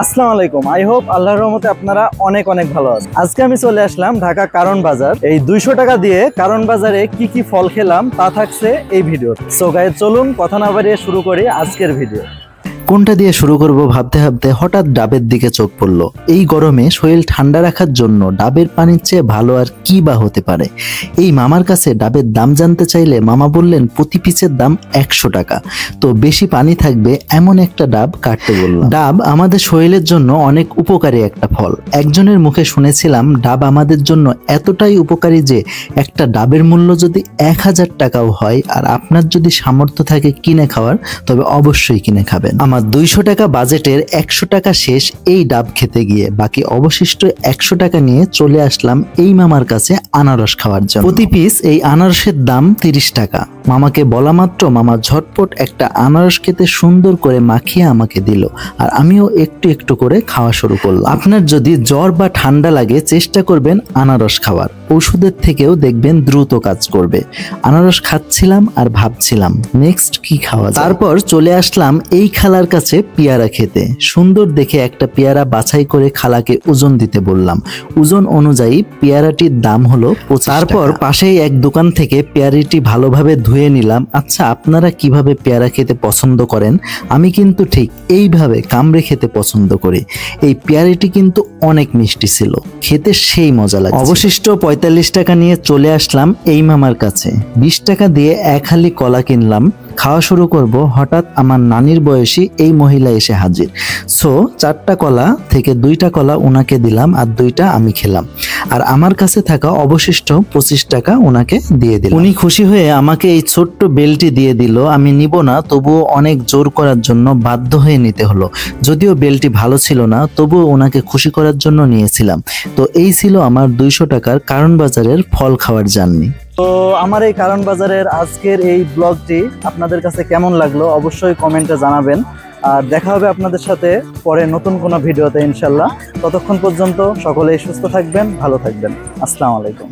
আসসালামু আলাইকুম। I hope আল্লাহর রহমতে আপনারা অনেক অনেক ভালো আছেন। আজকে আমি চলে আসলাম ঢাকা কারণ বাজার। এই 200 টাকা দিয়ে কারণ বাজারে কি কি ফল খেলাম তা থাকছে এই ভিডিও। সো গাইস, চলুন কথা না বাড়িয়ে শুরু করি আজকের ভিডিও। কোনটা দিয়ে শুরু করব ভাবতে ভাবতে হঠাৎ ডাবের দিকে চোখ পড়ল। এই গরমে শরীর ঠান্ডা রাখার জন্য ডাবের পানির চেয়ে ভালো আর কি বা হতে পারে। এই মামার কাছে ডাবের দাম জানতে চাইলে মামা বললেন প্রতি পিসের দাম 100 টাকা। তো বেশি পানি থাকবে এমন একটা ডাব কাটতে বললাম। ডাব আমাদের শরীরের জন্য অনেক উপকারী একটা ফল। একজনের মুখে শুনেছিলাম ডাব আমাদের জন্য এতটাই উপকারী যে একটা ডাবের মূল্য যদি 1000 টাকাও হয় আর আপনার যদি সামর্থ্য থাকে কিনে খাওয়ার, তবে অবশ্যই কিনে খাবেন। আমার 200 টাকা বাজেটের 100 টাকা শেষ এই ডাব খেতে গিয়ে। বাকি অবশিষ্ট 100 টাকা নিয়ে চলে আসলাম এই মামার কাছে আনারস খাওয়ার জন্য। প্রতি পিস এই আনারসের দাম 30 টাকা। মামাকে বলা মাত্র মামা ঝটপট একটা আনারস খেতে সুন্দর করে মাখিয়ে আমাকে দিল, আর আমিও একটু একটু করে খাওয়া শুরু করলাম। আপনার যদি জ্বর বা ঠান্ডা লাগে চেষ্টা করবেন আনারস খাওয়ার, ওষুধের থেকেও দেখবেন দ্রুত কাজ করবে। আনারস খাচ্ছিলাম আর ভাবছিলাম নেক্সট কি খাওয়া যায়। তারপর চলে আসলাম এই খালার কাছে পেয়ারা খেতে। সুন্দর দেখে একটা পেয়ারা বাছাই করে খালাকে ওজন দিতে বললাম। ওজন অনুযায়ী পেয়ারাটির দাম হলো 25 টাকা। তারপর পাশেই এক দোকান থেকে পেয়ারাটি ভালোভাবে ধুয়ে নিলাম। আচ্ছা, আপনারা কিভাবে পেয়ারা খেতে পছন্দ করেন? আমি কিন্তু ঠিক এইভাবে কামড়ে খেতে পছন্দ করি। এই পেয়ারাটি কিন্তু অনেক মিষ্টি ছিল, খেতে সেই মজা লাগে। অবশিষ্ট 45 টাকা নিয়ে চলে আসলাম এই মামার কাছে। 20 টাকা দিয়ে এক হালি কলা কিনলাম। খাওয়া শুরু করব, হঠাৎ আমার নানির বয়সী এই মহিলা এসে হাজির। সো 4টা কলা থেকে 2টা কলা ওনাকে দিলাম আর 2টা আমি খেলাম। আর আমার কাছে থাকা অবশিষ্ট 25 টাকা ওনাকে দিয়ে দিলাম। উনি খুশি হয়ে আমাকে এই ছোট্ট বেলটি দিয়ে দিল। আমি নিব না, তবুও অনেক জোর করার জন্য বাধ্য হয়ে নিতে হলো। যদিও বেলটি ভালো ছিল না, তবুও ওনাকে খুশি করার জন্য নিয়েছিলাম। তো এই ছিল আমার 200 টাকার কারণ বাজারের ফল খাওয়ার জার্নি। তো আমার এই কারণ বাজারের আজকের এই ব্লগটি আপনাদের কাছে কেমন লাগলো অবশ্যই কমেন্টে জানাবেন। আর দেখা হবে আপনাদের সাথে পরে নতুন কোনো ভিডিওতে ইনশাল্লাহ। ততক্ষণ পর্যন্ত সকলেই সুস্থ থাকবেন, ভালো থাকবেন। আসসালামু আলাইকুম।